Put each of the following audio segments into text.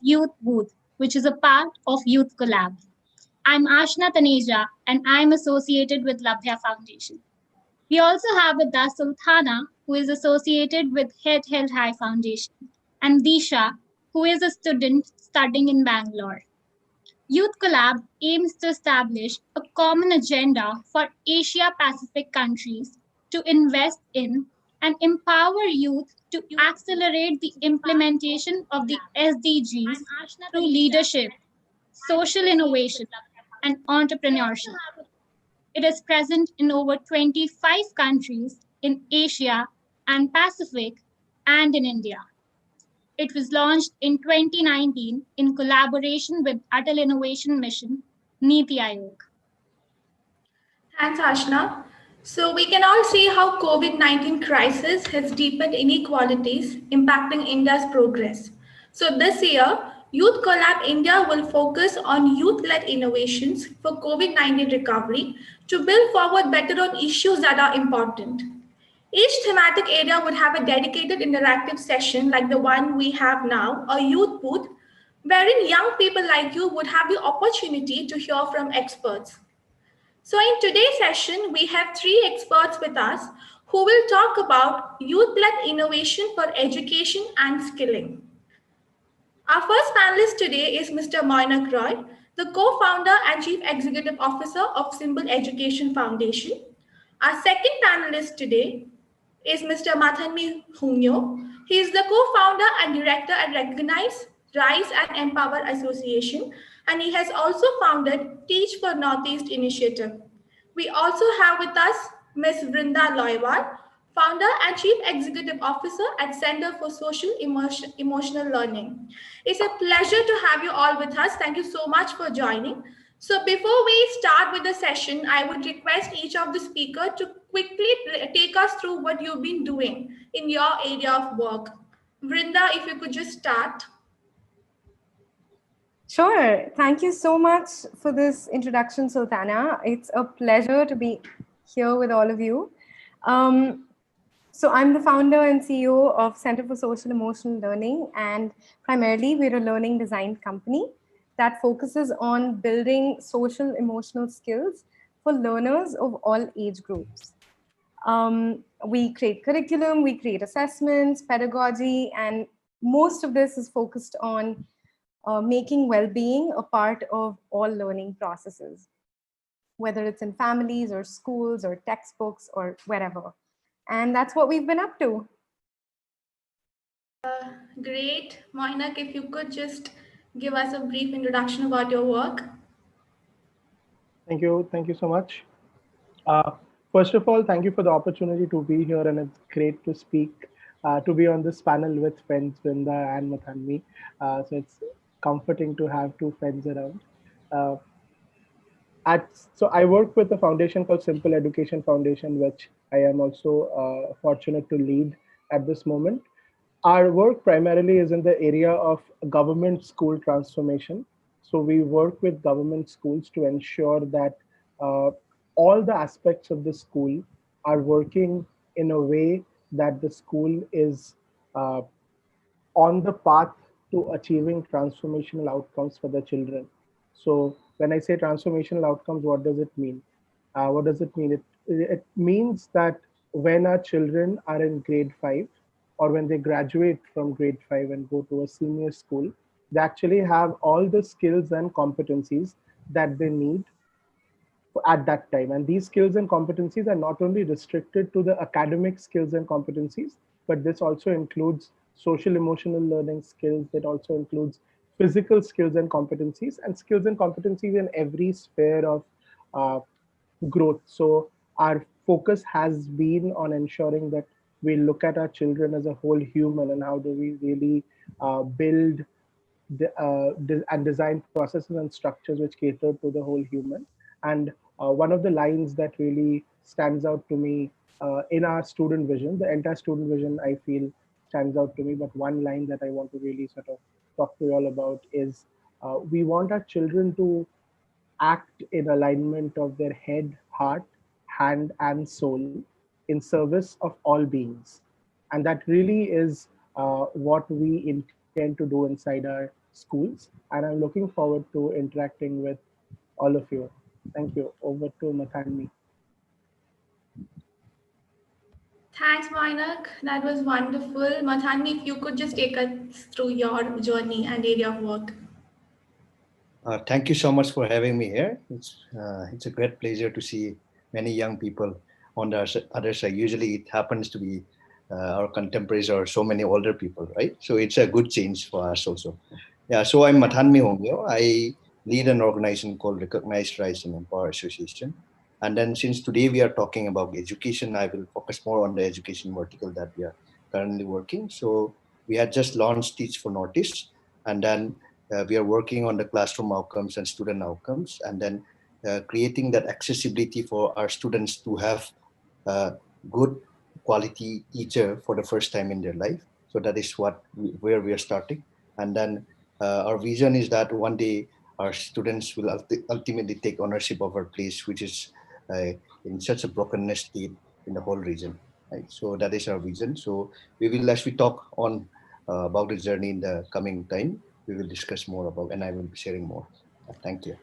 Youth Booth, which is a part of Youth Collab. I'm Ashna Taneja, and I'm associated with Labhya Foundation. We also have with us Sultana, who is associated with Head Held High Foundation, and Disha, who is a student studying in Bangalore. Youth Collab aims to establish a common agenda for Asia Pacific countries to invest in and empower youth to accelerate the implementation of the SDGs through leadership, social innovation, and entrepreneurship. It is present in over 25 countries in Asia and Pacific and in India. It was launched in 2019 in collaboration with Atal Innovation Mission, Niti Aayog. Thanks, Ashna. So we can all see how COVID-19 crisis has deepened inequalities, impacting India's progress. So this year, Youth Collab India will focus on youth-led innovations for COVID-19 recovery to build forward better on issues that are important. Each thematic area would have a dedicated interactive session like the one we have now, a youth booth, wherein young people like you would have the opportunity to hear from experts. So in today's session, we have three experts with us who will talk about youth-led innovation for education and skilling. Our first panelist today is Mr. Manik Roy, the co-founder and chief executive officer of Symbol Education Foundation. Our second panelist today is Mr. Mathanmi Hungyo. He is the co-founder and director at Recognize, Rise and Empower Association, and he has also founded Teach for Northeast Initiative. We also have with us Ms. Vrinda Loiwal, founder and chief executive officer at Center for Social Emotional Learning. It's a pleasure to have you all with us. Thank you so much for joining. So before we start with the session, I would request each of the speakers to quickly take us through what you've been doing in your area of work. Vrinda, if you could just start. Sure. Thank you so much for this introduction, Sultana. It's a pleasure to be here with all of you. So I'm the founder and CEO of Center for Social Emotional Learning, and primarily we're a learning design company that focuses on building social emotional skills for learners of all age groups. We create curriculum, we create assessments, pedagogy, and most of this is focused on making well-being a part of all learning processes, whether it's in families or schools or textbooks or wherever. And that's what we've been up to. Great. Moinak, if you could just give us a brief introduction about your work. Thank you. Thank you so much. First of all, thank you for the opportunity to be here, and it's great to speak, to be on this panel with friends Vrinda and Mathanmi. So it's comforting to have two friends around. Uh, so I work with a foundation called Simple Education Foundation, which I am also fortunate to lead at this moment. Our work primarily is in the area of government school transformation. So we work with government schools to ensure that all the aspects of the school are working in a way that the school is uh, on the path to achieving transformational outcomes for the children. So when I say transformational outcomes, what does it mean? What does it mean? It means that when our children are in grade 5 or when they graduate from grade 5 and go to a senior school, they actually have all the skills and competencies that they need at that time. And these skills and competencies are not only restricted to the academic skills and competencies, but this also includes social emotional learning skills. That also includes physical skills and skills and competencies in every sphere of uh, growth. So our focus has been on ensuring that we look at our children as a whole human, and how do we really build and design processes and structures which cater to the whole human. And one of the lines that really stands out to me in our student vision, the entire student vision, I feel stands out to me. But one line that I want to really sort of talk to you all about is we want our children to act in alignment of their head, heart, hand, and soul in service of all beings. And that really is what we intend to do inside our schools, and I'm looking forward to interacting with all of you. Thank you. Over to Mathanmi. Thanks, Manik. That was wonderful. Mathanmi, if you could just take us through your journey and area of work. Thank you so much for having me here. It's a great pleasure to see many young people on the other side. Usually it happens to be our contemporaries or so many older people, right? So it's a good change for us also. Yeah, so I'm Mathanmi Hungyo. I lead an organization called Recognize, Rise and Empower Association. And then since today we are talking about education, I will focus more on the education vertical that we are currently working. So we had just launched Teach for Northeast, and then we are working on the classroom outcomes and student outcomes, and then creating that accessibility for our students to have a good quality teacher for the first time in their life. So that is where we are starting. And then our vision is that one day our students will ultimately take ownership of our place, which is in such a brokenness state in the whole region. Right? So that is our vision. So we will, as we talk on about the journey in the coming time, we will discuss more about, and I will be sharing more. Thank you.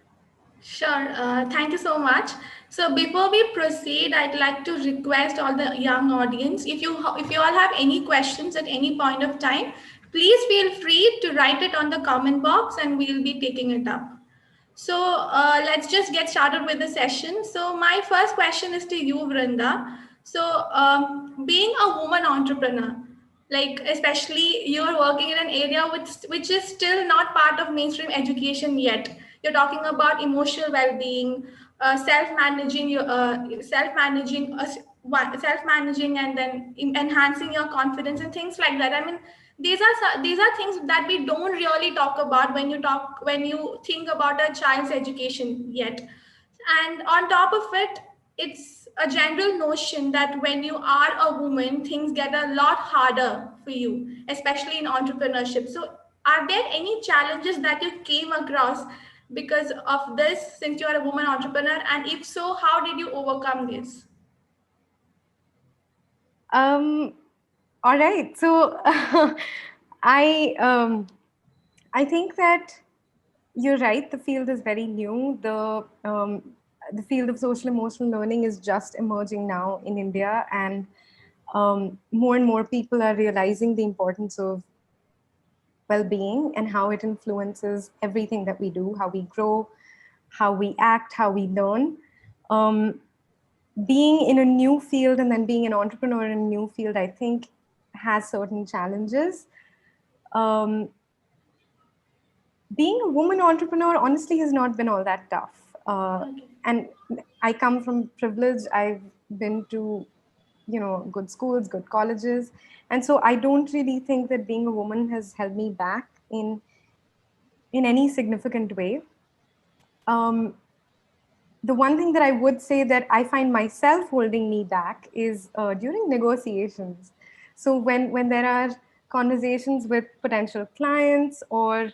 Sure. Thank you so much. So before we proceed, I'd like to request all the young audience, if you all have any questions at any point of time, please feel free to write it on the comment box and we'll be taking it up. So let's just get started with the session. So my first question is to you, Vrinda. So being a woman entrepreneur, like especially you're working in an area which is still not part of mainstream education yet. You're talking about emotional well-being, self-managing, and then enhancing your confidence and things like that. I mean, these are things that we don't really talk about when you think about a child's education yet. And on top of it, it's a general notion that when you are a woman, things get a lot harder for you, especially in entrepreneurship. So are there any challenges that you came across because of this since you're a woman entrepreneur? And if so, how did you overcome this? All right. So I think that you're right. The field is very new. The field of social emotional learning is just emerging now in India, and more and more people are realizing the importance of well-being and how it influences everything that we do, how we grow, how we act, how we learn. Being in a new field and then being an entrepreneur in a new field, I think, has certain challenges. Being a woman entrepreneur honestly has not been all that tough. And I come from privilege. I've been to, good schools, good colleges. And so I don't really think that being a woman has held me back in any significant way. The one thing that I would say that I find myself holding me back is during negotiations. So when there are conversations with potential clients or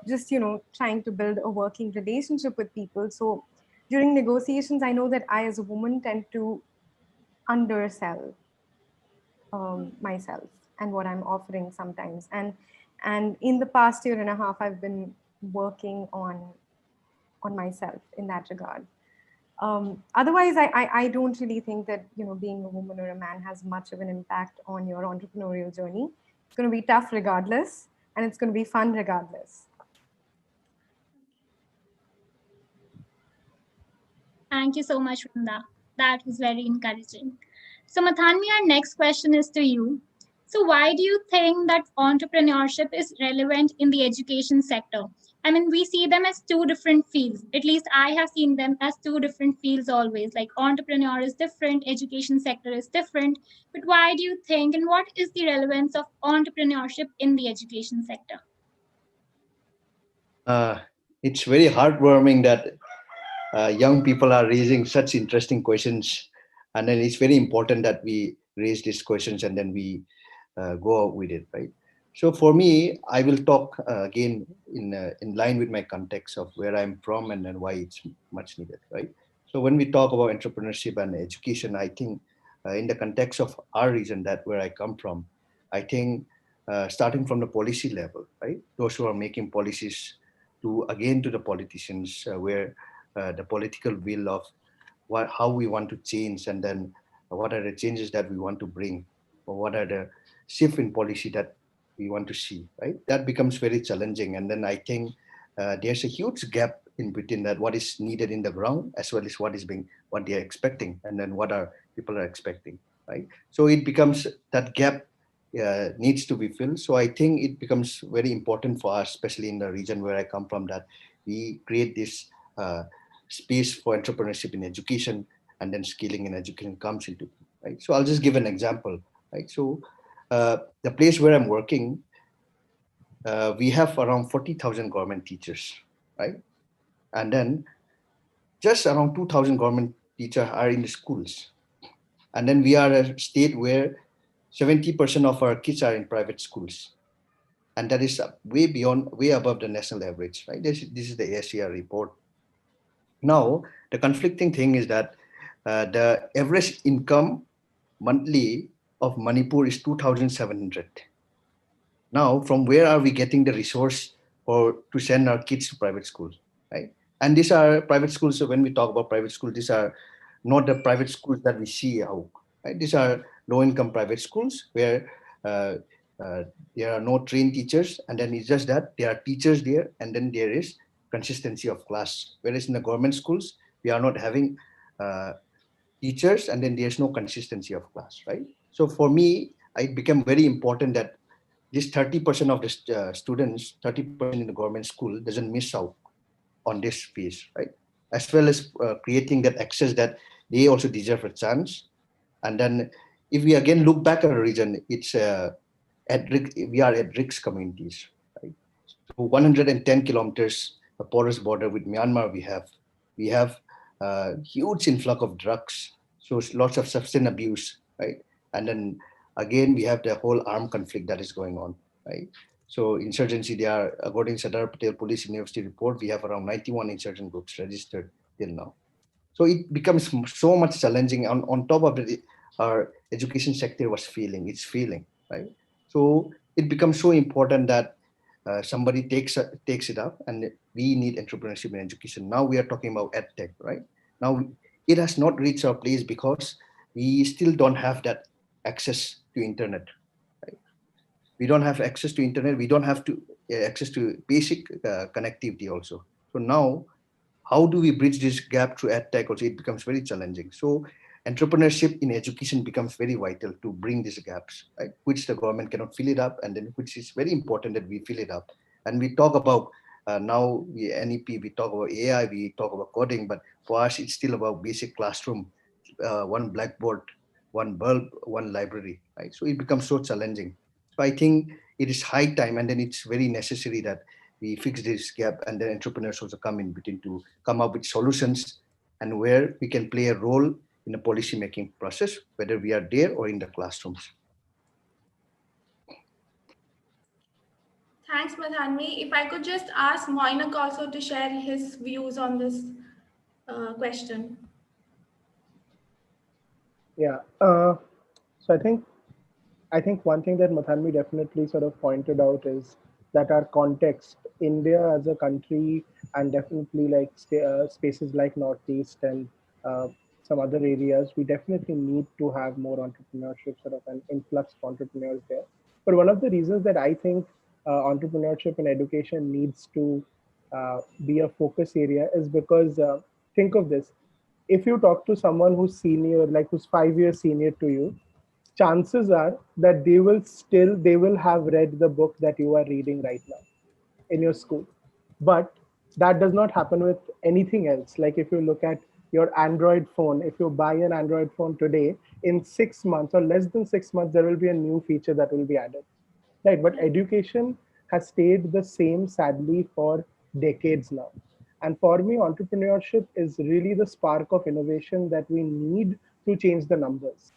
just trying to build a working relationship with people. So during negotiations, I know that I as a woman tend to undersell myself and what I'm offering sometimes. And in the past year and a half, I've been working on myself in that regard. Otherwise, I don't really think that being a woman or a man has much of an impact on your entrepreneurial journey. It's going to be tough regardless, and it's going to be fun regardless. Thank you so much, Vrinda. That was very encouraging. So, Mathanmi, our next question is to you. So, why do you think that entrepreneurship is relevant in the education sector? I mean, we see them as two different fields. At least I have seen them as two different fields always. Like entrepreneur is different, education sector is different. But why do you think, and what is the relevance of entrepreneurship in the education sector? It's very heartwarming that young people are raising such interesting questions, and then it's very important that we raise these questions and then we go out with it, right? So for me, I will talk again in line with my context of where I'm from and then why it's much needed, right? So when we talk about entrepreneurship and education, I think in the context of our region, that where I come from, I think starting from the policy level, right? Those who are making policies to the politicians, where the political will of how we want to change, and then what are the changes that we want to bring, or what are the shift in policy that we want to see, right? That becomes very challenging. And then I think there's a huge gap in between that what is needed in the ground, as well as what they are expecting, and then what are people are expecting, right? So it becomes that gap needs to be filled. So I think it becomes very important for us, especially in the region where I come from, that we create this space for entrepreneurship in education, and then skilling in education comes into, right? So I'll just give an example, right? So the place where I'm working, we have around 40,000 government teachers, right? And then just around 2,000 government teachers are in the schools. And then we are a state where 70% of our kids are in private schools. And that is way above the national average, right? This is the ASCR report. Now, the conflicting thing is that the average income monthly of Manipur is 2,700. Now, from where are we getting the resource to send our kids to private schools, right? And these are private schools. So when we talk about private schools, these are not the private schools that we see out, right? These are low-income private schools where uh, uh, there are no trained teachers, and then it's just that there are teachers there, and then there is consistency of class. Whereas in the government schools, we are not having uh, teachers, and then there's no consistency of class, right? So for me, it became very important that this 30% of the students, 30% in the government school doesn't miss out on this piece, right? As well as creating that access that they also deserve a chance. And then if we again look back at the region, it's we are at risk communities, right? So 110 kilometers, a porous border with Myanmar we have huge influx of drugs, so lots of substance abuse, right? And then again, we have the whole armed conflict that is going on, right? So insurgency, they are, according to Sardar Patel Police University report, we have around 91 insurgent groups registered till now. So it becomes so much challenging. On top of it, our education sector it's failing, right? So it becomes so important that somebody takes it up, and we need entrepreneurship in education. Now we are talking about edtech, right? Now it has not reached our place because we still don't have that access to internet, right? We don't have access to internet. We don't have to access to basic connectivity also. So now, how do we bridge this gap through edtech? Also, it becomes very challenging. So entrepreneurship in education becomes very vital to bring these gaps, right? Which the government cannot fill it up, and then which is very important that we fill it up. And we talk about now NEP, we talk about AI, we talk about coding, but for us, it's still about basic classroom, one blackboard, one bulb, one library, right? So it becomes so challenging. So I think it is high time, and then it's very necessary that we fix this gap, and then entrepreneurs also come in between to come up with solutions, and where we can play a role in the policy making process, whether we are there or in the classrooms. Thanks, Mathanmi. If I could just ask Manik also to share his views on this question. Yeah. So I think one thing that Mathanmi definitely sort of pointed out is that our context, India as a country, and definitely like spaces like Northeast and uh, some other areas, we definitely need to have more entrepreneurship, sort of an influx of entrepreneurs there. But one of the reasons that I think entrepreneurship and education needs to be a focus area is because think of this: if you talk to someone who's senior, like who's 5 years senior to you, chances are that they will have read the book that you are reading right now in your school. But that does not happen with anything else. Like if you look at your Android phone, if you buy an Android phone today, in 6 months or less than 6 months, there will be a new feature that will be added, right? But education has stayed the same, sadly, for decades now. And for me, entrepreneurship is really the spark of innovation that we need to change the numbers,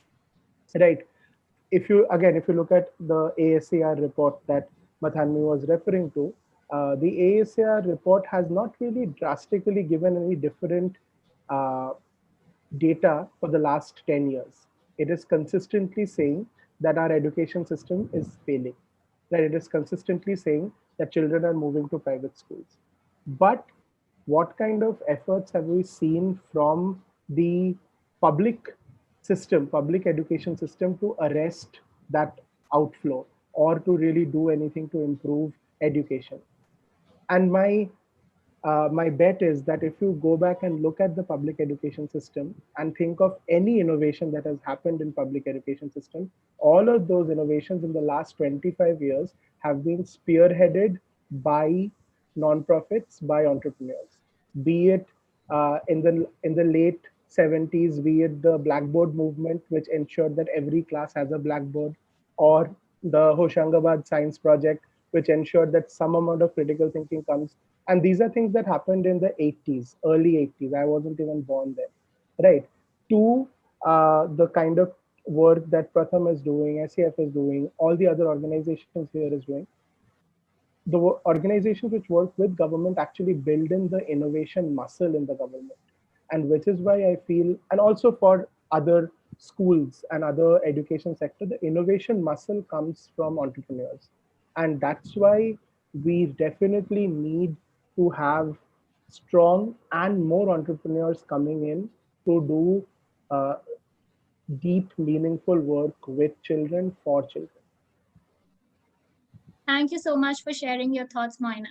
right? If you look at the ASAR report that Mathanmi was referring to, the ASAR report has not really drastically given any different uh, data for the last 10 years. It is consistently saying that our education system is failing. Right? It is consistently saying that children are moving to private schools. But what kind of efforts have we seen from the public system, public education system, to arrest that outflow or to really do anything to improve education? And my bet is that if you go back and look at the public education system and think of any innovation that has happened in public education system, all of those innovations in the last 25 years have been spearheaded by nonprofits, by entrepreneurs. Be it in the late 70s, be it the Blackboard movement, which ensured that every class has a blackboard, or the Hoshangabad Science Project, which ensured that some amount of critical thinking comes. And these are things that happened in the 80s, early 80s. I wasn't even born then, right? To the kind of work that Pratham is doing, SCF is doing, all the other organizations here is doing. The organizations which work with government actually build in the innovation muscle in the government. And which is why I feel, and also for other schools and other education sector, the innovation muscle comes from entrepreneurs. And that's why we definitely need to have strong and more entrepreneurs coming in to do uh, deep, meaningful work with children, for children. Thank you so much for sharing your thoughts, Moina.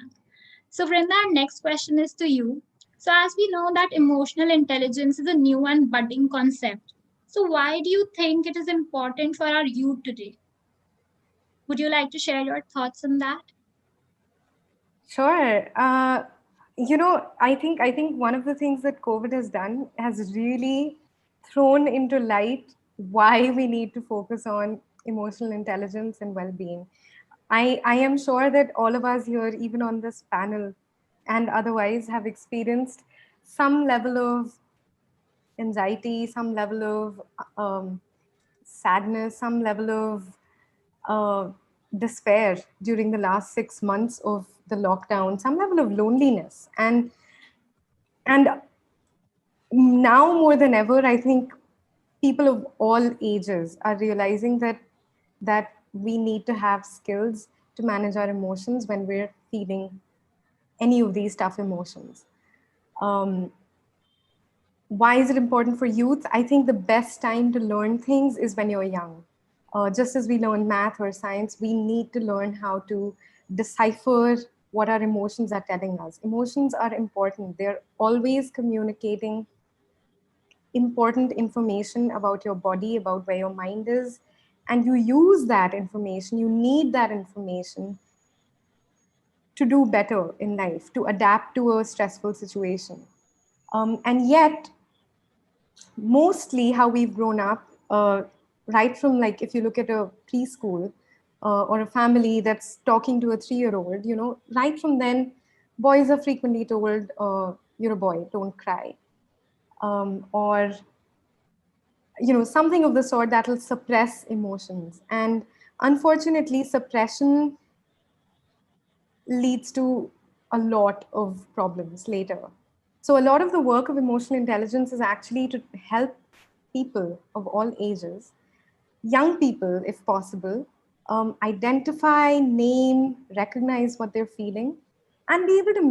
So, Vrinda, our next question is to you. So, as we know that emotional intelligence is a new and budding concept, so why do you think it is important for our youth today? Would you like to share your thoughts on that? Sure. I think one of the things that COVID has done has really thrown into light why we need to focus on emotional intelligence and well-being. I am sure that all of us here, even on this panel and otherwise, have experienced some level of anxiety, some level of sadness, some level of uh, despair during the last 6 months of the lockdown, some level of loneliness, and now more than ever, I think people of all ages are realizing that we need to have skills to manage our emotions when we're feeling any of these tough emotions. Um, why is it important for youth? I think the best time to learn things is when you're young. Just as we learn math or science, we need to learn how to decipher what our emotions are telling us. Emotions are important. They're always communicating important information about your body, about where your mind is. And you use that information, you need that information to do better in life, to adapt to a stressful situation. And yet, mostly how we've grown up, right from, like, if you look at a preschool or a family that's talking to a 3-year-old, right from then, boys are frequently told, you're a boy, don't cry. Or something of the sort that will suppress emotions. And unfortunately, suppression leads to a lot of problems later. So a lot of the work of emotional intelligence is actually to help people of all ages, young people if possible, identify, name, recognize what they're feeling, and be able to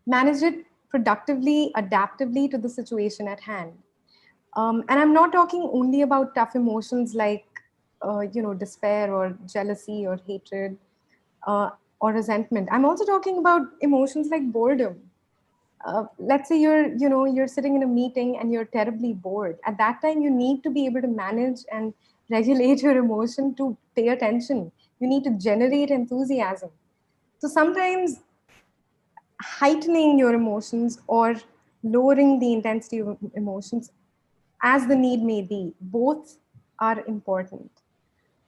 manage it productively, adaptively to the situation at hand. And I'm not talking only about tough emotions like, despair or jealousy or hatred or resentment. I'm also talking about emotions like boredom. Let's say you're sitting in a meeting and you're terribly bored. At that time, you need to be able to manage and regulate your emotion to pay attention. You need to generate enthusiasm. So sometimes heightening your emotions or lowering the intensity of emotions as the need may be, both are important.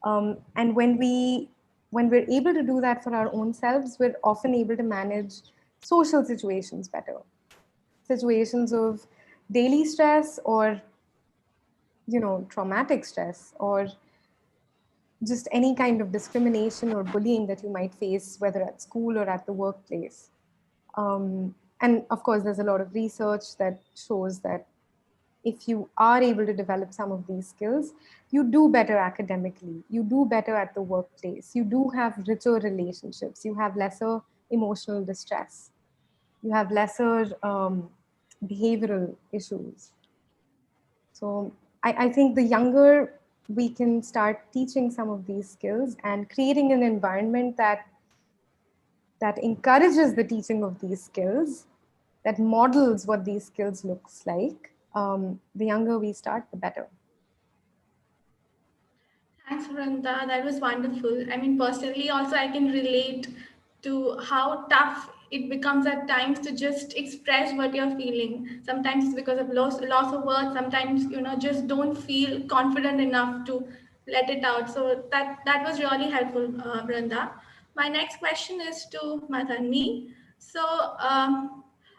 And when we're able to do that for our own selves, we're often able to manage social situations better, situations of daily stress or traumatic stress, or just any kind of discrimination or bullying that you might face, whether at school or at the workplace. And of course, there's a lot of research that shows that if you are able to develop some of these skills, you do better academically, you do better at the workplace, you do have richer relationships, you have lesser emotional distress, you have lesser behavioral issues. So I think the younger we can start teaching some of these skills and creating an environment that encourages the teaching of these skills, that models what these skills looks like, the younger we start, the better. Thanks, Vrinda. That was wonderful. I mean, personally, also, I can relate to how tough it becomes at times to just express what you're feeling. Sometimes it's because of loss of words. Sometimes, just don't feel confident enough to let it out. So that was really helpful, Vrinda. My next question is to Mathanmi. So,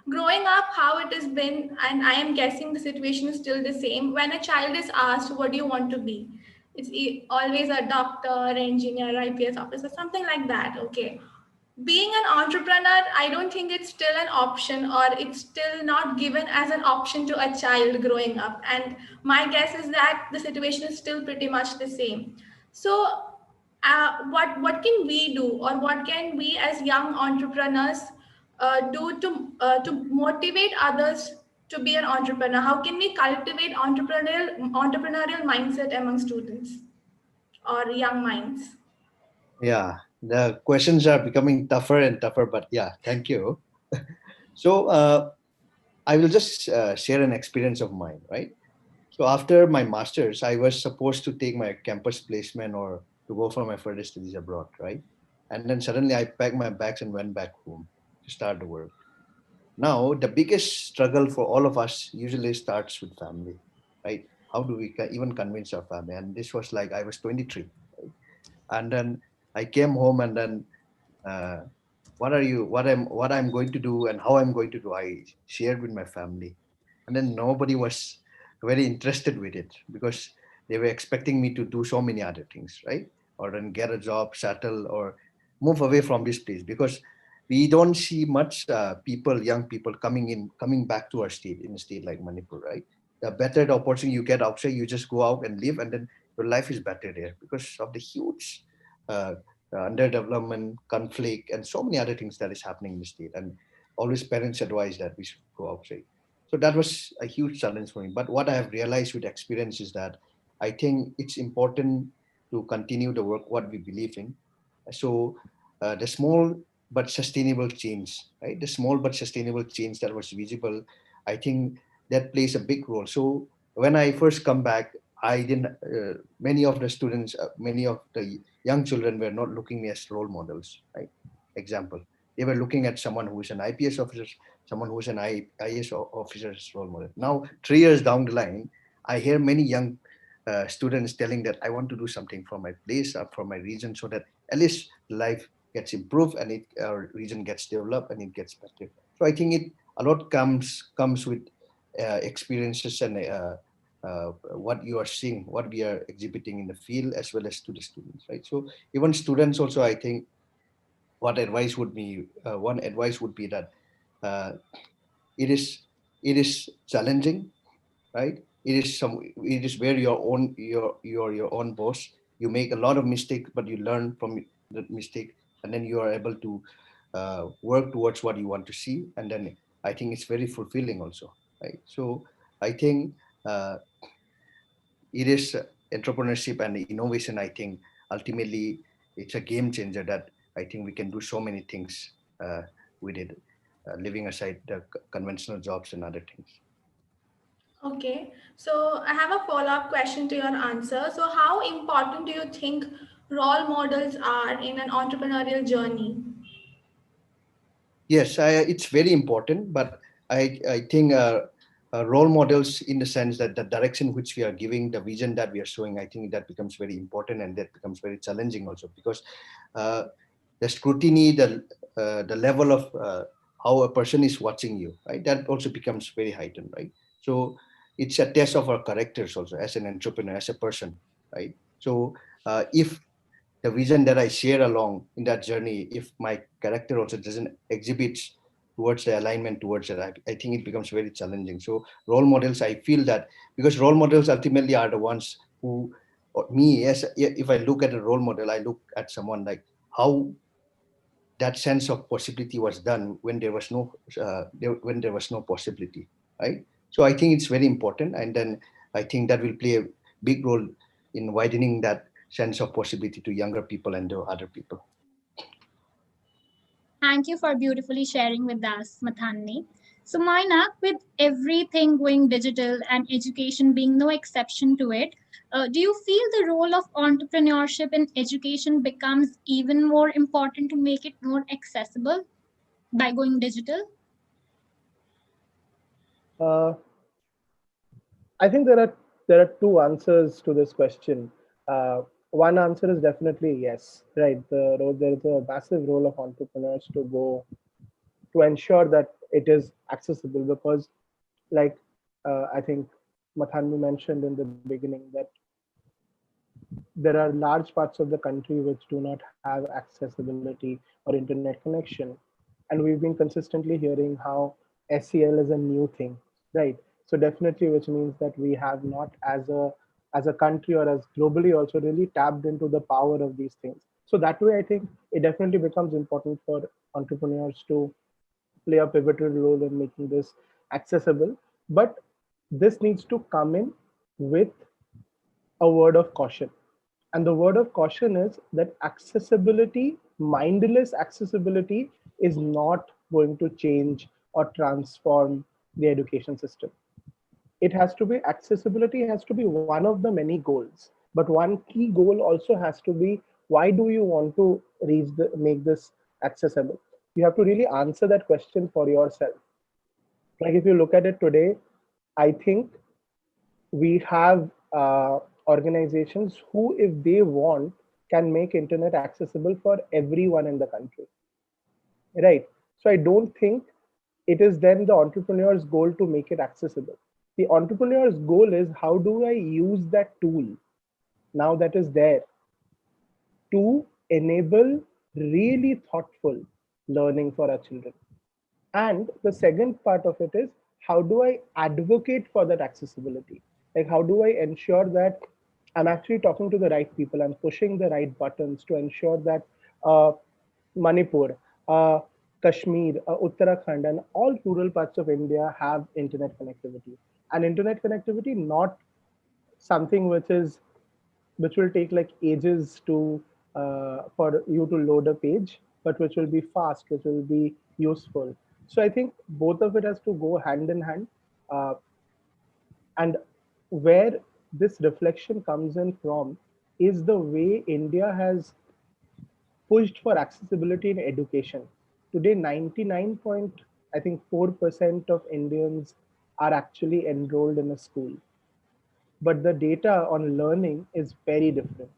growing up, how it has been, and I am guessing the situation is still the same. When a child is asked, "What do you want to be?" It's always a doctor, engineer, IPS officer, something like that. Okay. Being an entrepreneur, I don't think it's still an option, or it's still not given as an option to a child growing up. And my guess is that the situation is still pretty much the same. So, what can we do, or what can we as young entrepreneurs do to motivate others to be an entrepreneur? How can we cultivate entrepreneurial mindset among students or young minds? Yeah, the questions are becoming tougher and tougher, but yeah, thank you. So I will just share an experience of mine, right? So after my master's, I was supposed to take my campus placement or to go for my further studies abroad, right? And then suddenly I packed my bags and went back home to start the work. Now, the biggest struggle for all of us usually starts with family, right? How do we even convince our family? And this was like I was 23, right? And then I came home, and then uh, what I'm going to do and how I'm going to do, I shared with my family. And then nobody was very interested with it because they were expecting me to do so many other things, right? Or then get a job, settle, or move away from this place, because we don't see much young people coming back to our state, in a state like Manipur, right? The better the opportunity you get outside, you just go out and live, and then your life is better there because of the huge uh, underdevelopment, conflict, and so many other things that is happening in the state. And always parents advise that we should go outside. So that was a huge challenge for me. But what I have realized with experience is that I think it's important to continue the work what we believe in. So the small but sustainable change, right? The small but sustainable change that was visible, I think that plays a big role. So when I first come back, I didn't. Many of the students, many of the young children were not looking me as role models, right? Example, they were looking at someone who is an IPS officer, someone who is an IAS officer as role model. Now, 3 years down the line, I hear many young students telling that I want to do something for my place or for my region, so that at least life gets improved and our region gets developed and it gets better. So I think it a lot comes with experiences and what you are seeing, what we are exhibiting in the field, as well as to the students, right? So even students also, I think, one advice would be that uh, it is it is challenging, right? It is where your own boss. You make a lot of mistakes, but you learn from that mistake, and then you are able to work towards what you want to see. And then I think it's very fulfilling also, right? So I think uh, it is entrepreneurship and innovation. I think ultimately it's a game changer that I think we can do so many things with it, leaving aside the conventional jobs and other things. Okay, so I have a follow-up question to your answer. So, how important do you think role models are in an entrepreneurial journey? Yes, it's very important, but I think role models, in the sense that the direction which we are giving, the vision that we are showing, I think that becomes very important, and that becomes very challenging also, because uh, the scrutiny, the level of how a person is watching you, right? That also becomes very heightened, right? So it's a test of our characters also as an entrepreneur, as a person, right? So if the vision that I share along in that journey, if my character also doesn't exhibit towards the alignment towards it, I think it becomes very challenging. So role models, I feel that, because role models ultimately are the ones who, or me, yes, if I look at a role model, I look at someone like how that sense of possibility was done when there was no when there was no possibility, right? So I think it's very important, and then I think that will play a big role in widening that sense of possibility to younger people and to other people. Thank you for beautifully sharing with us, Mathanmi. So, Manik, with everything going digital and education being no exception to it, do you feel the role of entrepreneurship in education becomes even more important to make it more accessible by going digital? Uh, I think there are two answers to this question. One answer is definitely yes, right? There is a massive role of entrepreneurs to ensure that it is accessible, because, like, I think Mathanmi mentioned in the beginning, that there are large parts of the country which do not have accessibility or internet connection, and we've been consistently hearing how SEL is a new thing, right? So definitely, which means that we have not, as a country or as globally, also really tapped into the power of these things. So that way, I think it definitely becomes important for entrepreneurs to play a pivotal role in making this accessible. But this needs to come in with a word of caution. And the word of caution is that accessibility, mindless accessibility, is not going to change or transform the education system. It has to be, accessibility has to be one of the many goals. But one key goal also has to be, why do you want to make this accessible? You have to really answer that question for yourself. Like, if you look at it today, I think we have organizations who, if they want, can make internet accessible for everyone in the country, right? So I don't think it is then the entrepreneur's goal to make it accessible. The entrepreneur's goal is, how do I use that tool now that is there to enable really thoughtful learning for our children? And the second part of it is, how do I advocate for that accessibility? Like, how do I ensure that I'm actually talking to the right people, I'm pushing the right buttons to ensure that uh, Manipur, Kashmir, Uttarakhand, and all rural parts of India have internet connectivity. And internet connectivity, not something which will take like ages to for you to load a page, but which will be fast, which will be useful. So I think both of it has to go hand in hand. Uh, and where this reflection comes in from is the way India has pushed for accessibility in education. Today, 99 point, I think 4% of Indians are actually enrolled in a school. But the data on learning is very different,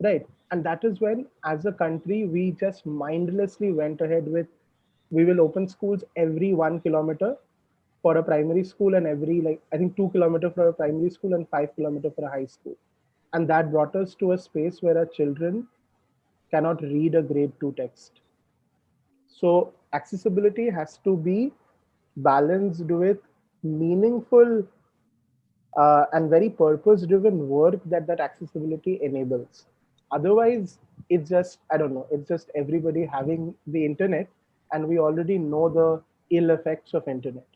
right? And that is when, as a country, we just mindlessly went ahead with, we will open schools every 1 kilometer for a primary school, and every, like, I think 2 kilometers for a primary school and 5 kilometers for a high school. And that brought us to a space where our children cannot read a grade 2 text. So accessibility has to be balanced with meaningful and very purpose driven work that accessibility enables. Otherwise, it's just, I don't know, it's just everybody having the internet, and we already know the ill effects of internet,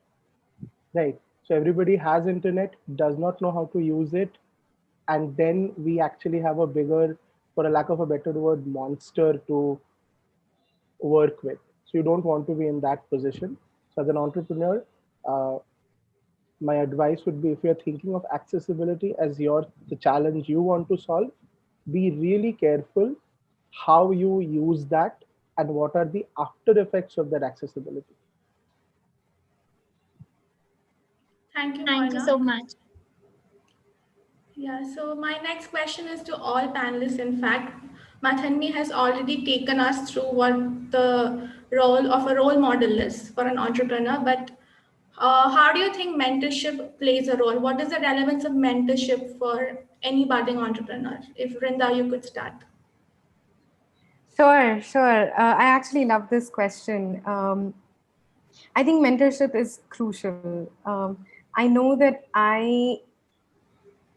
right? So everybody has internet, does not know how to use it, and then we actually have a bigger, for a lack of a better word, monster to work with. So you don't want to be in that position. So as an entrepreneur, uh, my advice would be, if you're thinking of accessibility as the challenge you want to solve, be really careful how you use that and what are the after effects of that accessibility. Thank you, Thank you so Moina. much. Yeah, so my next question is to all panelists. In fact, Mathanmi has already taken us through what the role of a role model is for an entrepreneur. But how do you think mentorship plays a role? What is the relevance of mentorship for any budding entrepreneur? If Vrinda, you could start. Sure, sure. I actually love this question. I think mentorship is crucial. I know that I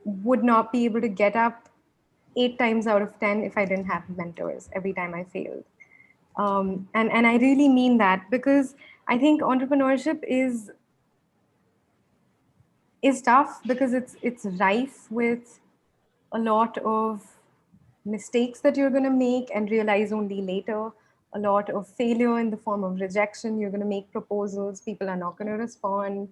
would not be able to get up 8 times out of 10 if I didn't have mentors every time I failed. And I really mean that, because I think entrepreneurship is tough because it's rife with a lot of mistakes that you're going to make and realize only later, a lot of failure in the form of rejection. You're going to make proposals, people are not going to respond.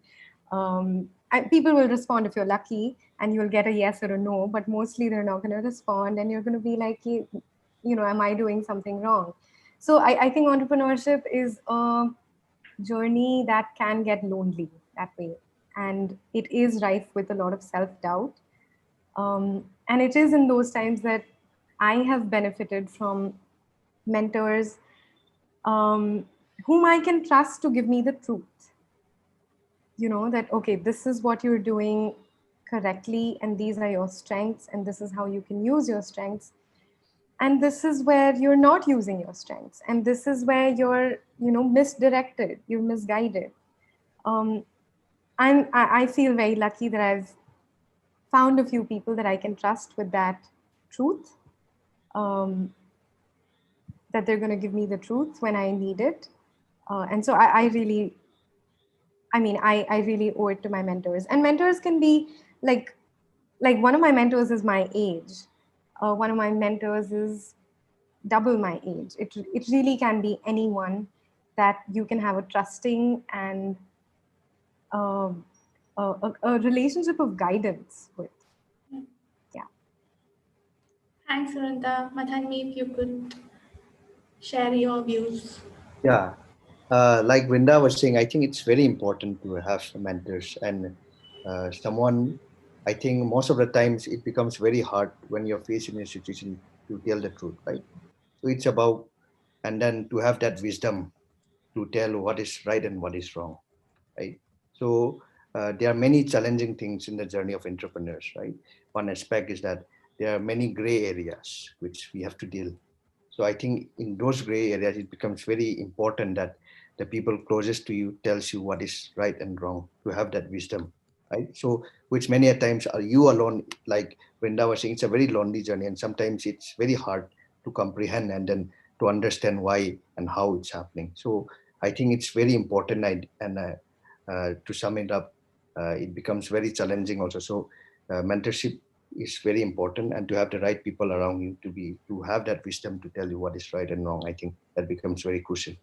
And people will respond if you're lucky, and you'll get a yes or a no, but mostly they're not going to respond, and you're going to be like, you know, am I doing something wrong? So I think entrepreneurship is a journey that can get lonely that way, and it is rife with a lot of self-doubt. And it is in those times that I have benefited from mentors, whom I can trust to give me the truth. You know, that, okay, this is what you're doing correctly, and these are your strengths, and this is how you can use your strengths. And this is where you're not using your strengths. And this is where you're, you know, misdirected, you're misguided. Um, I feel very lucky that I've found a few people that I can trust with that truth, um, that they're going to give me the truth when I need it. And so I really, I mean, I really owe it to my mentors. And mentors can be like one of my mentors is my age. One of my mentors is double my age. It really can be anyone that you can have a trusting and um, a relationship of guidance with. Yeah. Thanks, Vrinda. Mathanmi, if you could share your views. Yeah, like Vrinda was saying, I think it's very important to have some mentors and someone. I think most of the times it becomes very hard when you're faced in a situation to tell the truth, right? So it's about, and then to have that wisdom to tell what is right and what is wrong, right? So there are many challenging things in the journey of entrepreneurs, right? One aspect is that there are many gray areas which we have to deal. So I think in those gray areas, it becomes very important that the people closest to you tells you what is right and wrong, to have that wisdom, right? So which many a times are you alone, like Vrinda was saying, it's a very lonely journey, and sometimes it's very hard to comprehend and then to understand why and how it's happening. So I think it's very important, and to sum it up, it becomes very challenging also. So mentorship is very important, and to have the right people around you to have that wisdom to tell you what is right and wrong, I think that becomes very crucial.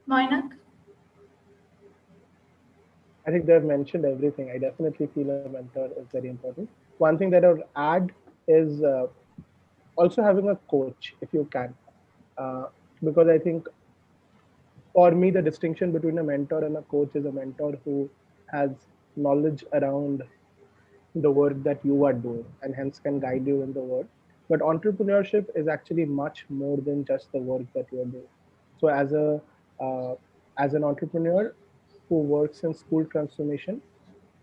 Manik? I think they've mentioned everything. I definitely feel a mentor is very important. One thing that I would add is also having a coach if you can, uh, because I think for me the distinction between a mentor and a coach is a mentor who has knowledge around the work that you are doing and hence can guide you in the work. But entrepreneurship is actually much more than just the work that you are doing. So uh, as an entrepreneur who works in school transformation,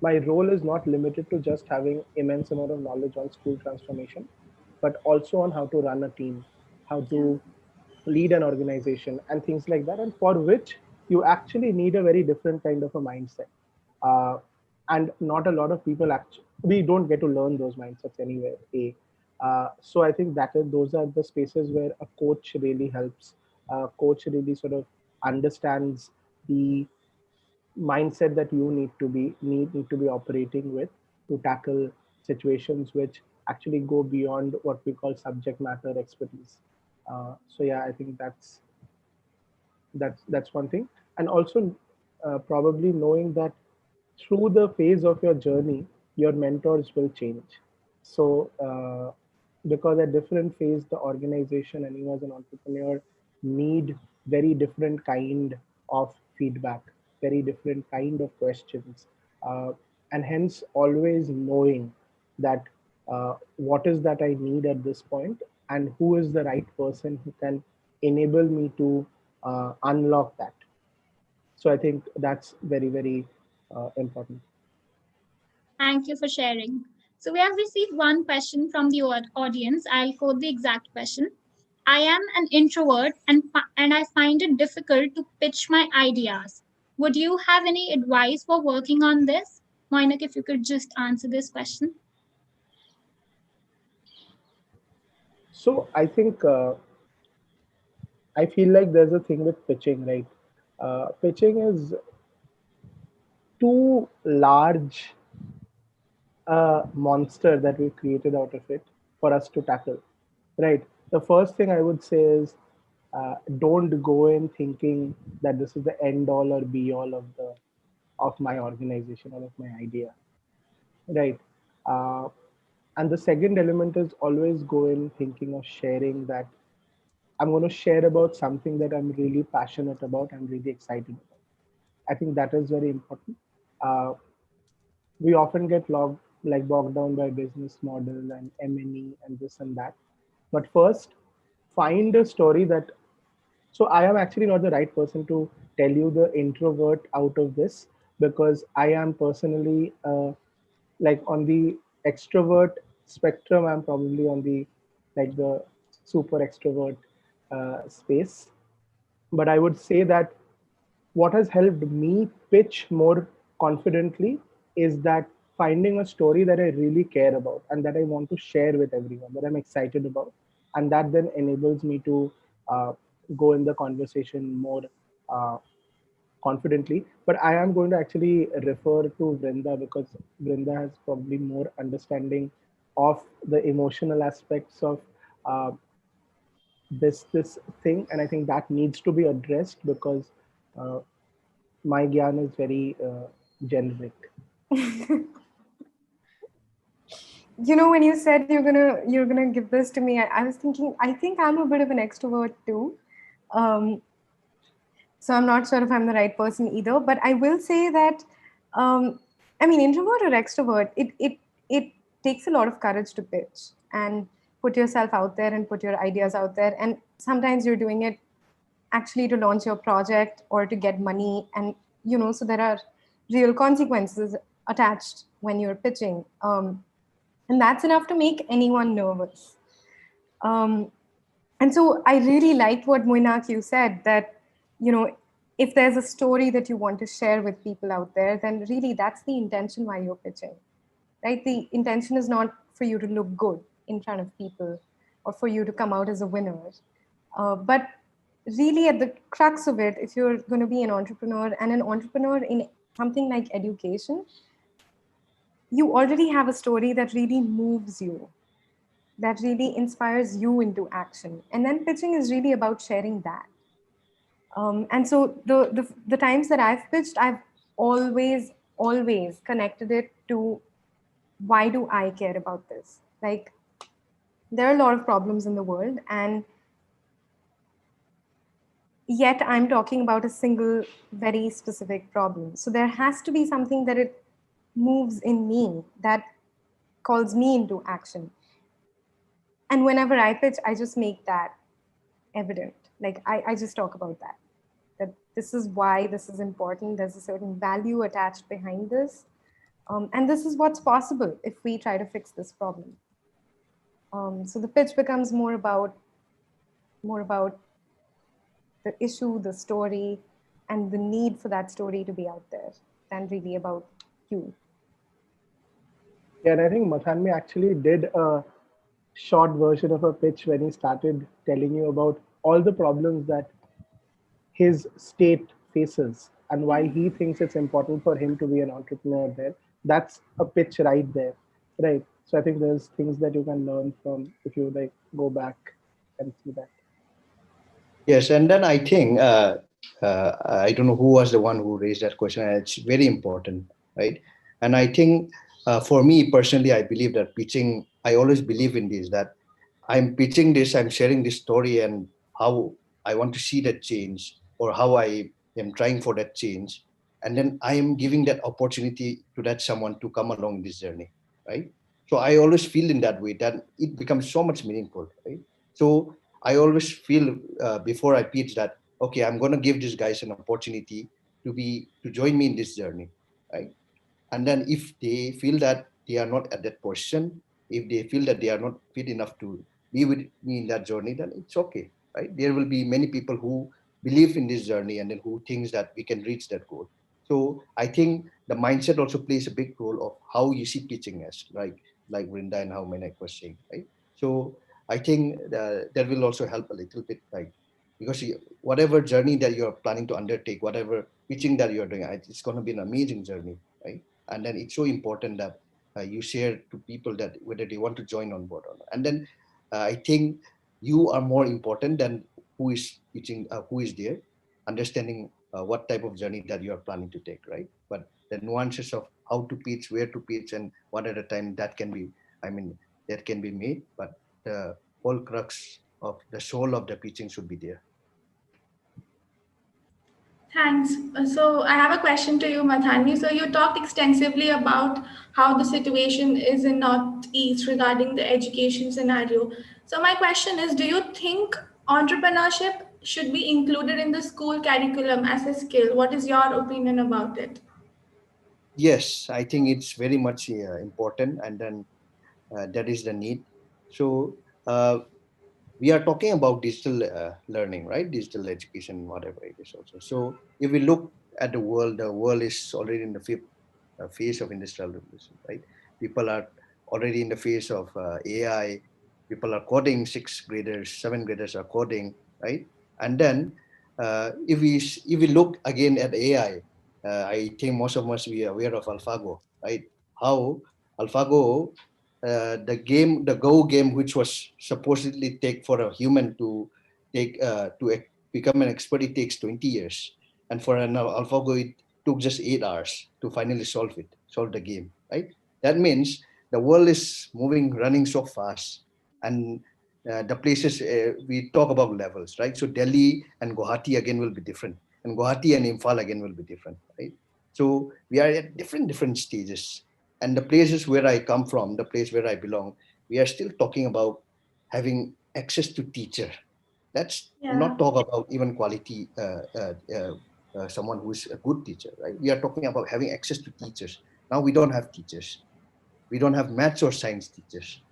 my role is not limited to just having immense amount of knowledge on school transformation, but also on how to run a team, how to lead an organization, and things like that, and for which you actually need a very different kind of a mindset. uh, and not a lot of people actually, we don't get to learn those mindsets anywhere. So I think that those are the spaces where a coach really helps. A coach really sort of understands the mindset that you need to be operating with to tackle situations which actually go beyond what we call subject matter expertise. So yeah, I think that's one thing. And also probably knowing that through the phase of your journey your mentors will change. So because at different phase the organization and you as an entrepreneur need very different kind of feedback, very different kind of questions, uh, and hence always knowing that what is that I need at this point, and who is the right person who can enable me to unlock that. So I think that's very, very important. Thank you for sharing. So we have received one question from the audience. I'll quote the exact question. I am an introvert and I find it difficult to pitch my ideas. Would you have any advice for working on this? Moinik, if you could just answer this question. So I think I feel like there's a thing with pitching, right? Pitching is too large a monster that we've created out of it for us to tackle, right? The first thing I would say is don't go in thinking that this is the end all or be all of my organization or of my idea, right? Uh, and the second element is always go in thinking of sharing that I'm going to share about something that I'm really passionate about, I'm really excited about. I think that is very important. Uh, we often get bogged down by business model and M&E and this and that. But first, find a story that. So I am actually not the right person to tell you the introvert out of this because I am personally like on the extrovert spectrum. I'm probably on the super extrovert space. But I would say that what has helped me pitch more confidently is that finding a story that I really care about and that I want to share with everyone, that I'm excited about. And that then enables me to uh, go in the conversation more uh, confidently. But I am going to actually refer to Vrinda because Vrinda has probably more understanding of the emotional aspects of uh, this thing, and I think that needs to be addressed because uh, my gyan is very generic. When you said you're gonna give this to me, I was thinking I think I'm a bit of an extrovert too. Um, so I'm not sure if I'm the right person either. But I will say that, I mean, introvert or extrovert, it takes a lot of courage to pitch and put yourself out there and put your ideas out there. And sometimes you're doing it actually to launch your project or to get money, and so there are real consequences attached when you're pitching, and that's enough to make anyone nervous. Um, and so I really liked what Moinak you said, that if there's a story that you want to share with people out there, then really that's the intention why you're pitching, right? The intention is not for you to look good in front of people or for you to come out as a winner, but really at the crux of it, if you're going to be an entrepreneur and an entrepreneur in something like education, you already have a story that really moves you, that really inspires you into action. And then pitching is really about sharing that. And so the times that I've pitched, I've always connected it to why do I care about this? Like, there are a lot of problems in the world, and yet I'm talking about a single, very specific problem. So there has to be something that it moves in me that calls me into action. And whenever I pitch, I just make that evident. Like, I just talk about that this is why this is important. There's a certain value attached behind this. And this is what's possible if we try to fix this problem. So the pitch becomes more about the issue, the story, and the need for that story to be out there than really about you. Yeah, and I think Mathanmi actually did a short version of a pitch when he started telling you about all the problems that his state faces and why he thinks it's important for him to be an entrepreneur there. That's a pitch right there, right? So I think there's things that you can learn from if you go back and see that. Yes, and then I think I don't know who was the one who raised that question. And it's very important, right? And I think for me personally, I believe that pitching. I always believe in this, that I'm pitching this, I'm sharing this story, and how I want to see that change, or how I am trying for that change, and then I am giving that opportunity to that someone to come along this journey, right? So I always feel in that way that it becomes so much meaningful, right? So I always feel before I pitch that, okay, I'm going to give these guys an opportunity to join me in this journey, right? And then if they feel that they are not at that position, if they feel that they are not fit enough to be with me in that journey, then it's okay, right? There will be many people who believe in this journey and then who thinks that we can reach that goal. So I think the mindset also plays a big role of how you see teaching as, like Vrinda and how Manik was saying, right? So I think that will also help a little bit, like, because whatever journey that you're planning to undertake, whatever teaching that you're doing, it's going to be an amazing journey, right? And then it's so important that you share to people that whether they want to join on board or not. And then I think you are more important than who is teaching, who is there, understanding what type of journey that you are planning to take, right? But the nuances of how to pitch, where to pitch, and what at a time, that can be, I mean, that can be made, but the whole crux of the soul of the pitching should be there. Thanks. So I have a question to you, Mathanmi. So you talked extensively about how the situation is in Northeast regarding the education scenario. So my question is, do you think entrepreneurship should be included in the school curriculum as a skill? What is your opinion about it? Yes, I think it's very much important, and then that is the need. So we are talking about digital learning, right? Digital education, whatever it is also. So if we look at the world is already in the fifth phase of industrial revolution, right? People are already in the phase of AI. People are coding, sixth graders, seventh graders are coding, right? And then if we look again at AI, I think most of us we are aware of AlphaGo, right? How AlphaGo, the Go game, which was supposedly take for a human to take become an expert, it takes 20 years, and for an AlphaGo, it took just 8 hours to finally solve the game, right? That means the world is moving, running so fast, and the places we talk about levels, right? So Delhi and Guwahati again will be different, and Guwahati and Imphal again will be different, right? So we are at different stages, and the places where I come from, the place where I belong, we are still talking about having access to teacher. Let's Yeah. not talk about even quality, someone who is a good teacher, right? We are talking about having access to teachers. Now we don't have teachers. We don't have maths or science teachers.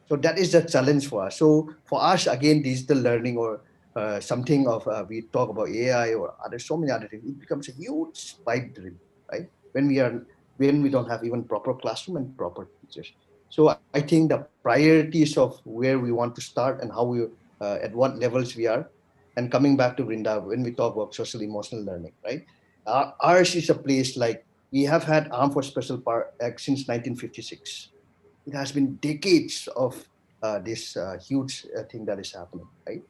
So that is the challenge for us. So for us, again, digital learning or something of, we talk about AI or other, so many other things, it becomes a huge pipe dream, right? When we don't have even proper classroom and proper teachers. So I think the priorities of where we want to start and how we, at what levels we are, and coming back to Vrinda, when we talk about social emotional learning, right? Ours is a place like we have had Arm for Special Act since 1956. It has been decades of this huge thing that is happening, right?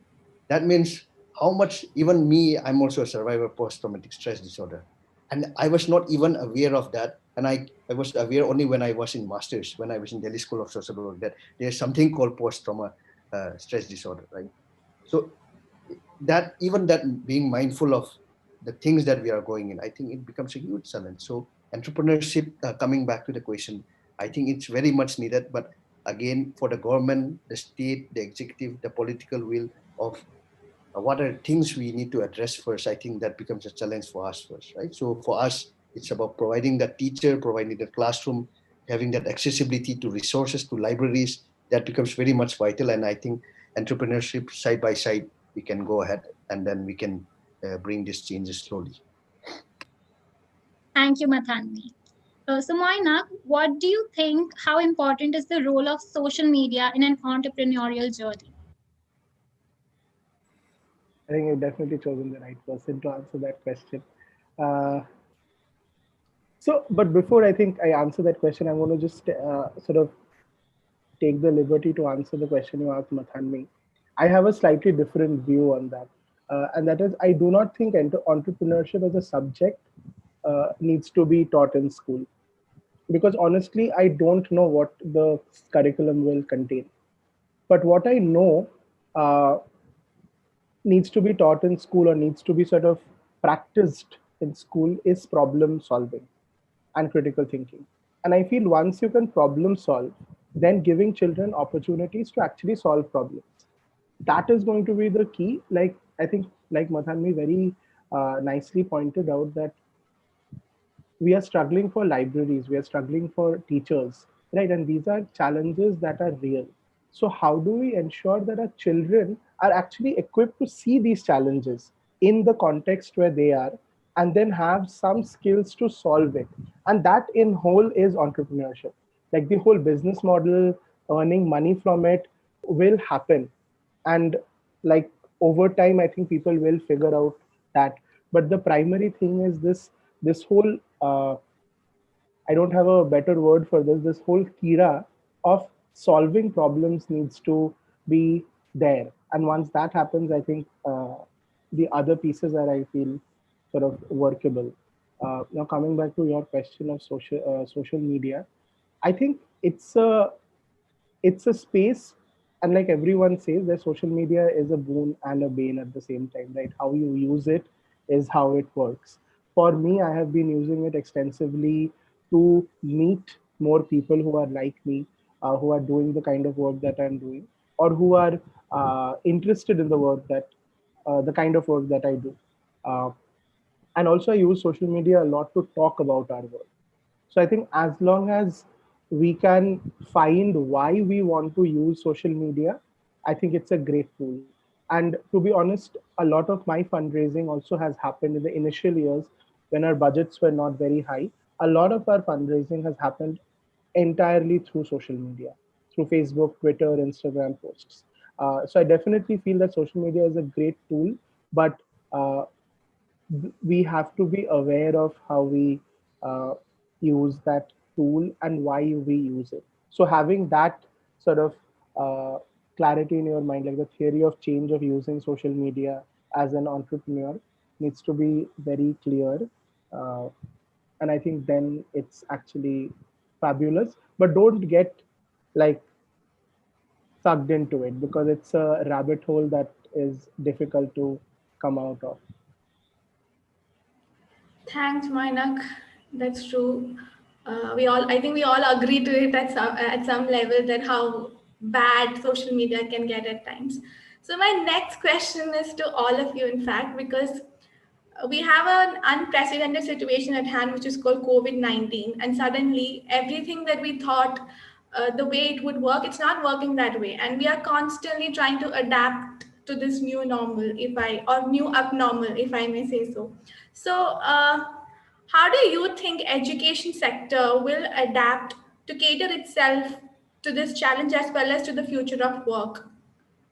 That means how much, even me, I'm also a survivor of post-traumatic stress disorder. And I was not even aware of that. And I was aware only when I was in master's, when I was in Delhi School of Social Work, that there's something called post-trauma stress disorder, right? So that, even that, being mindful of the things that we are going in, I think it becomes a huge challenge. So entrepreneurship, coming back to the question, I think it's very much needed. But again, for the government, the state, the executive, the political will of what are things we need to address first, I think that becomes a challenge for us first, right? So for us, it's about providing the teacher, providing the classroom, having that accessibility to resources, to libraries. That becomes very much vital. And I think entrepreneurship, side by side, we can go ahead and then we can bring these changes slowly. Thank you, Mathanmi. So, Moinak, what do you think? How important is the role of social media in an entrepreneurial journey? I think you've definitely chosen the right person to answer that question. Uh, but before I think I answer that question, I want to just sort of take the liberty to answer the question you asked Mathanmi. I have a slightly different view on that. And that is, I do not think entrepreneurship as a subject needs to be taught in school. Because honestly, I don't know what the curriculum will contain. But what I know uh, needs to be taught in school or needs to be sort of practiced in school is problem solving and critical thinking. And I feel once you can problem solve, then giving children opportunities to actually solve problems. That is going to be the key. Like I think, like Mathanmi very nicely pointed out, that we are struggling for libraries, we are struggling for teachers, right? And these are challenges that are real. So how do we ensure that our children are actually equipped to see these challenges in the context where they are, and then have some skills to solve it? And that in whole is entrepreneurship. Like the whole business model, earning money from it will happen. And like over time, I think people will figure out that. But the primary thing is this whole I don't have a better word for this. This whole kira of solving problems needs to be there. And once that happens, I think the other pieces are, I feel, sort of workable. Now, coming back to your question of social media, I think it's a space, and like everyone says, that social media is a boon and a bane at the same time, right? How you use it is how it works. For me, I have been using it extensively to meet more people who are like me, who are doing the kind of work that I'm doing, or who are interested in the work that the kind of work that I do. uh, and also I use social media a lot to talk about our work. So I think as long as we can find why we want to use social media, I think it's a great tool. And to be honest, a lot of my fundraising also has happened in the initial years when our budgets were not very high. A lot of our fundraising has happened entirely through social media, through Facebook, Twitter, Instagram posts. So I definitely feel that social media is a great tool, but uh, we have to be aware of how we uh, use that tool and why we use it. So having that sort of uh, clarity in your mind, like the theory of change of using social media as an entrepreneur, needs to be very clear. Uh, and I think then it's actually fabulous. But don't get like sucked into it, because it's a rabbit hole that is difficult to come out of. Thanks, Manik. That's true. I think we all agree to it at some level that how bad social media can get at times. So my next question is to all of you, in fact, because we have an unprecedented situation at hand, which is called COVID-19, and suddenly everything that we thought the way it would work, it's not working that way, and we are constantly trying to adapt to this new normal, or new abnormal, if I may say so. So, how do you think education sector will adapt to cater itself to this challenge as well as to the future of work?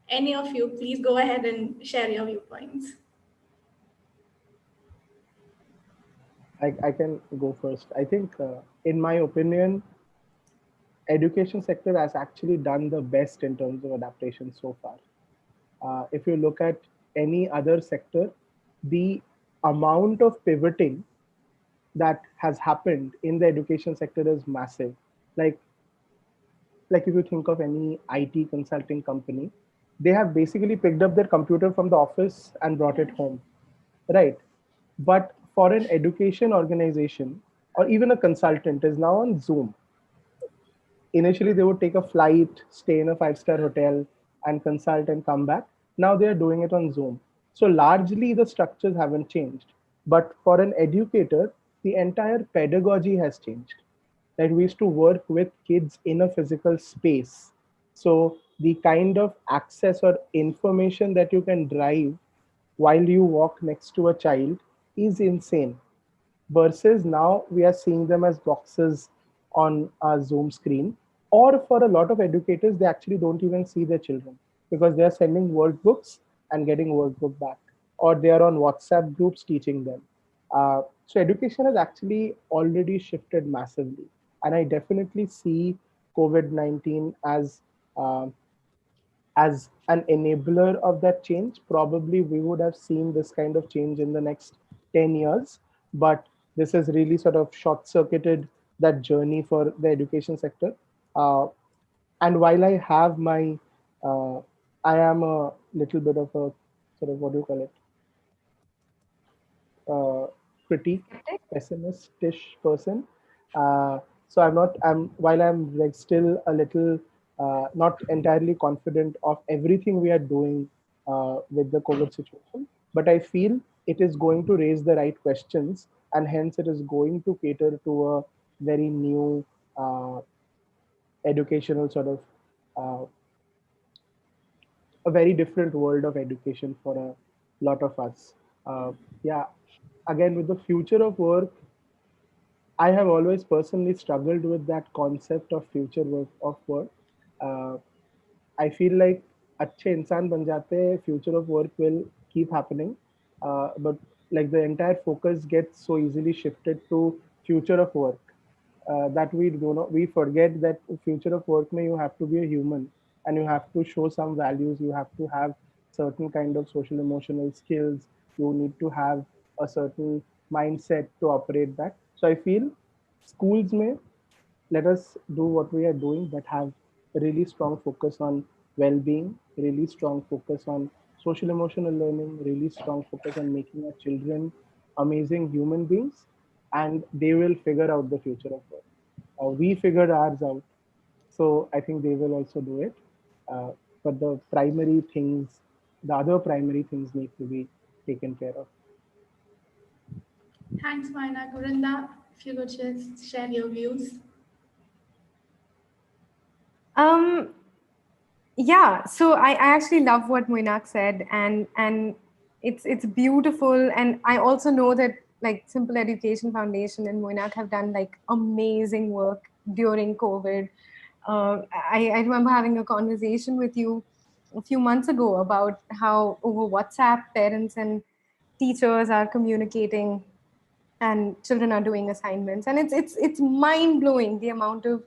Any of you, please go ahead and share your viewpoints. I can go first. I think, in my opinion, education sector has actually done the best in terms of adaptation so far. If you look at any other sector, the amount of pivoting that has happened in the education sector is massive. Like, like if you think of any IT consulting company, they have basically picked up their computer from the office and brought it home, right? But for an education organization or even a consultant is now on Zoom. Initially they would take a flight, stay in a five-star hotel and consult and come back. Now they are doing it on Zoom. So largely the structures haven't changed, but for an educator the entire pedagogy has changed. That we used to work with kids in a physical space, so the kind of access or information that you can drive while you walk next to a child is insane, versus now we are seeing them as boxes on a Zoom screen. Or for a lot of educators, they actually don't even see their children because they are sending workbooks and getting workbook back, or they are on WhatsApp groups teaching them. So education has actually already shifted massively, and I definitely see COVID-19 as an enabler of that change. Probably we would have seen this kind of change in the next 10 years, but this has really sort of short circuited that journey for the education sector. Uh, and while uh, I am a little bit of a sort of, what do you call it? uh, critique, pessimistish person. So while I'm like still a little not entirely confident of everything we are doing with the COVID situation, but I feel it is going to raise the right questions, and hence it is going to cater to a very new uh, educational sort of uh, a very different world of education for a lot of us. Yeah, again, with the future of work, I have always personally struggled with that concept of future work of work. Uh, I feel like अच्छे इंसान बन जाते हैं, future of work will keep happening, but like the entire focus gets so easily shifted to future of work, that we forget that future of work may you have to be a human, and you have to show some values, you have to have certain kind of social emotional skills, you need to have a certain mindset to operate that. So I feel schools may let us do what we are doing, but have a really strong focus on well-being, really strong focus on social emotional learning, really strong focus on making our children amazing human beings, and they will figure out the future of work. We figured ours out, so I think they will also do it. Uh, but the other primary things need to be taken care of. Thanks, Manik. Vrinda, if you could just share your views. Um, yeah, so I actually love what Moinak said, and it's beautiful. And I also know that like Simple Education Foundation and Moinak have done like amazing work during COVID. I remember having a conversation with you a few months ago about how over WhatsApp parents and teachers are communicating and children are doing assignments, and it's mind blowing the amount of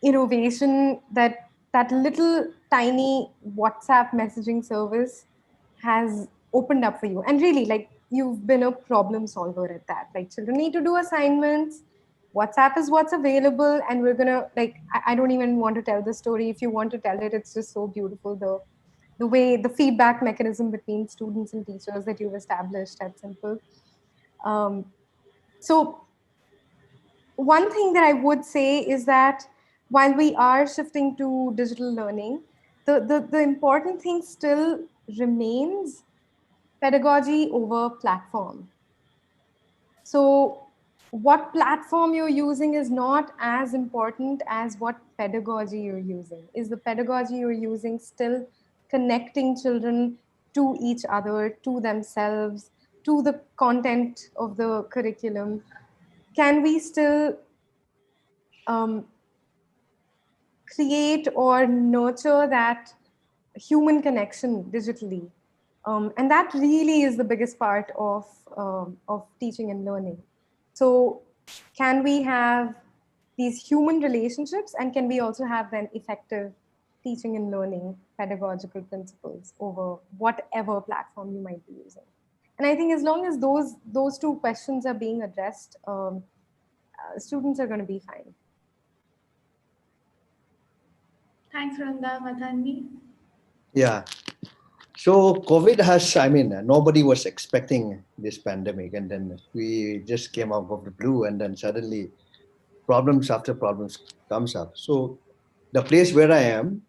innovation that that little tiny WhatsApp messaging service has opened up for you. And really, like, you've been a problem solver at that. Like, children need to do assignments. WhatsApp is what's available, and we're gonna like. I don't even want to tell the story. If you want to tell it, it's just so beautiful. The way the feedback mechanism between students and teachers that you've established at Simple. Um, so one thing that I would say is that while we are shifting to digital learning, the important thing still remains pedagogy over platform. So, what platform you're using is not as important as what pedagogy you're using. Is the pedagogy you're using still connecting children to each other, to themselves, to the content of the curriculum? Can we still um, create or nurture that human connection digitally? And that really is the biggest part of teaching and learning. So, can we have these human relationships, and can we also have then effective teaching and learning pedagogical principles over whatever platform you might be using? And I think as long as those two questions are being addressed, students are going to be fine. Thanks, Vrinda. Mathanmi. Yeah. So COVID has, I mean, nobody was expecting this pandemic, and then we just came out of the blue, and then suddenly problems after problems comes up. So the place where I am,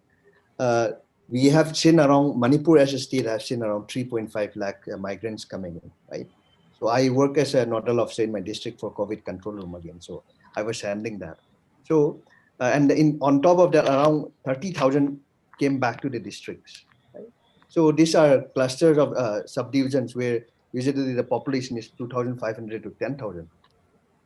we have seen around Manipur as a state has seen around 3.5 lakh migrants coming in, right? So I work as a nodal officer in my district for COVID control room again. So I was handling that. So and on top of that, around 30,000 came back to the districts. Right? So these are clusters of subdivisions where usually the population is 2,500 to 10,000.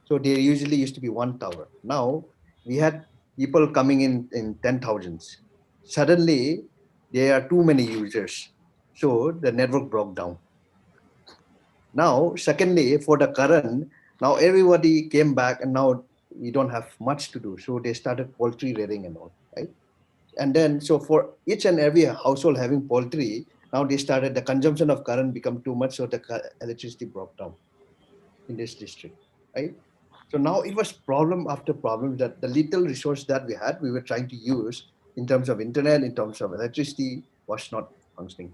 So there usually used to be one tower. Now we had people coming in 10,000s. Suddenly there are too many users. So the network broke down. Now, secondly, for the current, now everybody came back and now we don't have much to do. So they started poultry rearing and all, right? And then, so for each and every household having poultry, now they started, the consumption of current become too much. So the electricity broke down in this district, right? So now it was problem after problem that the little resource that we had, we were trying to use in terms of internet, in terms of electricity, was not functioning.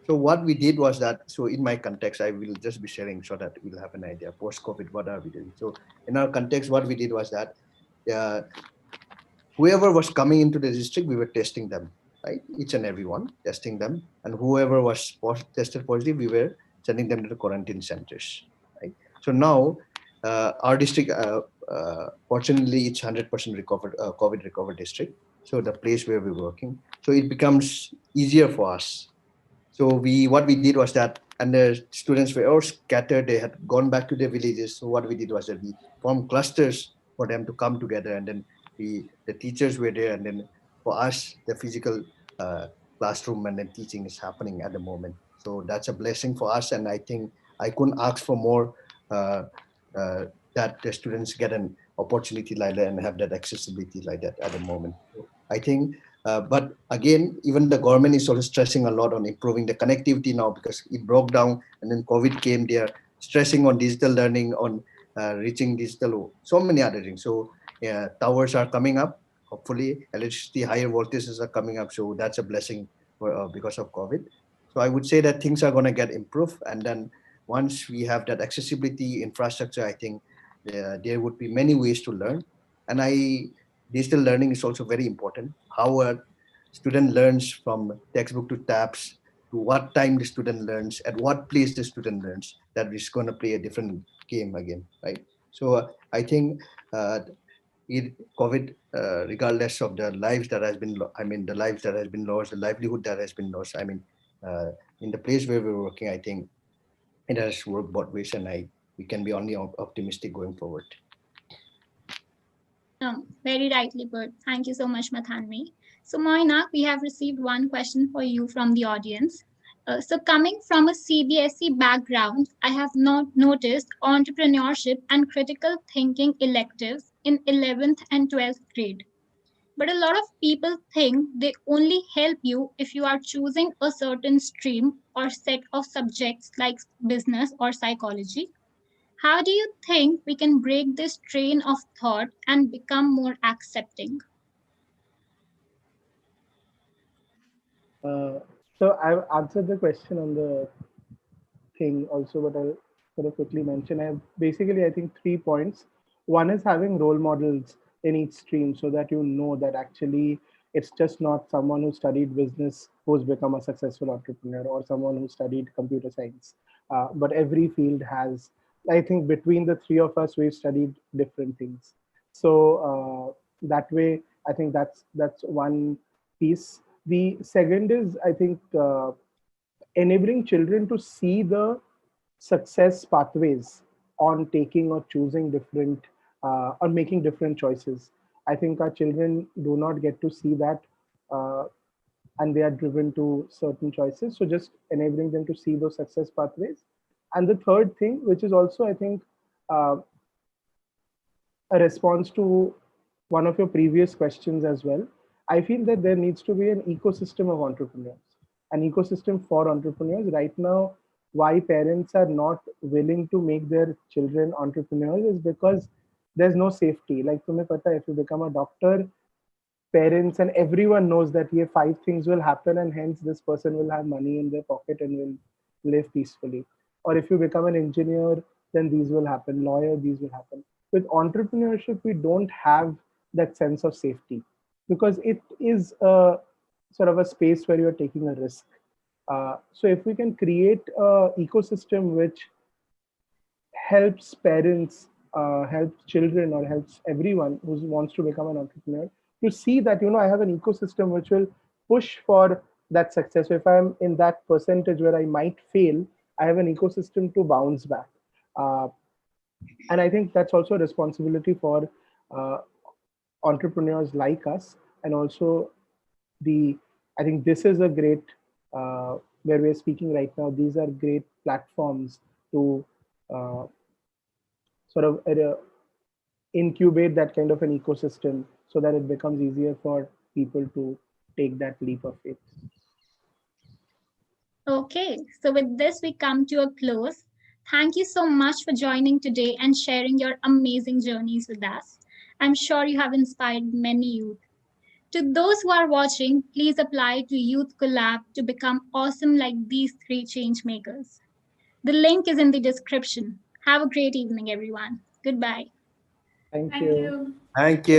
So what we did was that, so in my context, I will just be sharing so that we'll have an idea, post-COVID, what are we doing? So in our context, what we did was that whoever was coming into the district, we were testing them, right? Each and every one, testing them. And whoever was tested positive, we were sending them to the quarantine centers, right? So now our district, fortunately, it's 100% recovered, COVID recovered district. so the place where we're working. So it becomes easier for us. So what we did was that, and the students were all scattered. They had gone back to their villages. So what we did was that we formed clusters for them to come together, and then the teachers were there, and then for us the physical classroom and then teaching is happening at the moment. So that's a blessing for us, and I think I couldn't ask for more, uh, uh, that the students get an opportunity like that and have that accessibility like that at the moment. So I think, but again, even the government is also stressing a lot on improving the connectivity now, because it broke down and then COVID came. They are stressing on digital learning, on reaching digital, so many other things. So towers are coming up. Hopefully, electricity, higher voltages are coming up. So that's a blessing because of COVID. So I would say that things are going to get improved. And then once we have that accessibility infrastructure, I think there would be many ways to learn. And digital learning is also very important. How a student learns from textbook to tabs, to what time the student learns, at what place the student learns, that is going to play a different game again, right? So I think COVID, regardless of the lives that has been, the lives that has been lost, the livelihood that has been lost. Uh, in the place where we're working, I think it has worked both ways, and we can be only optimistic going forward. Very rightly put. Thank you so much, Mathanmi. So, Moina, we have received one question for you from the audience. So, coming from a CBSE background, I have not noticed entrepreneurship and critical thinking electives in 11th and 12th grade. But a lot of people think they only help you if you are choosing a certain stream or set of subjects like business or psychology. How do you think we can break this train of thought and become more accepting? Uh, so I've answered the question on the thing also, but I'll sort of quickly mention. I think 3 points. One is having role models in each stream so that you know that actually it's just not someone who studied business who's become a successful entrepreneur, or someone who studied computer science. But every field has, I think between the three of us, we've studied different things. So that way, I think that's one piece. The second is, I think, enabling children to see the success pathways on taking or choosing different or making different choices. I think our children do not get to see that, uh, and they are driven to certain choices. So just enabling them to see those success pathways. And the third thing, which is also, I think, uh, a response to one of your previous questions as well. I feel that there needs to be an ecosystem of entrepreneurs, an ecosystem for entrepreneurs. Right now, why parents are not willing to make their children entrepreneurs is because there's no safety. Like, tumhe pata, if you become a doctor, parents and everyone knows that here five things will happen, and hence this person will have money in their pocket and will live peacefully. Or if you become an engineer, then these will happen. Lawyer, these will happen. With entrepreneurship, we don't have that sense of safety, because it is a sort of a space where you're taking a risk. So if we can create a ecosystem which helps parents, helps children, or helps everyone who wants to become an entrepreneur to see that, I have an ecosystem which will push for that success. So if I'm in that percentage where I might fail, I have an ecosystem to bounce back. Uh, and I think that's also a responsibility for uh, entrepreneurs like us. And also, the I think this is a great, where we're speaking right now, these are great platforms to uh, sort of incubate that kind of an ecosystem so that it becomes easier for people to take that leap of faith. Okay, so with this, we come to a close. Thank you so much for joining today and sharing your amazing journeys with us. I'm sure you have inspired many youth. To those who are watching, please apply to Youth Collab to become awesome like these three change makers. The link is in the description. Have a great evening, everyone. Goodbye. Thank Thank you. you. Thank you.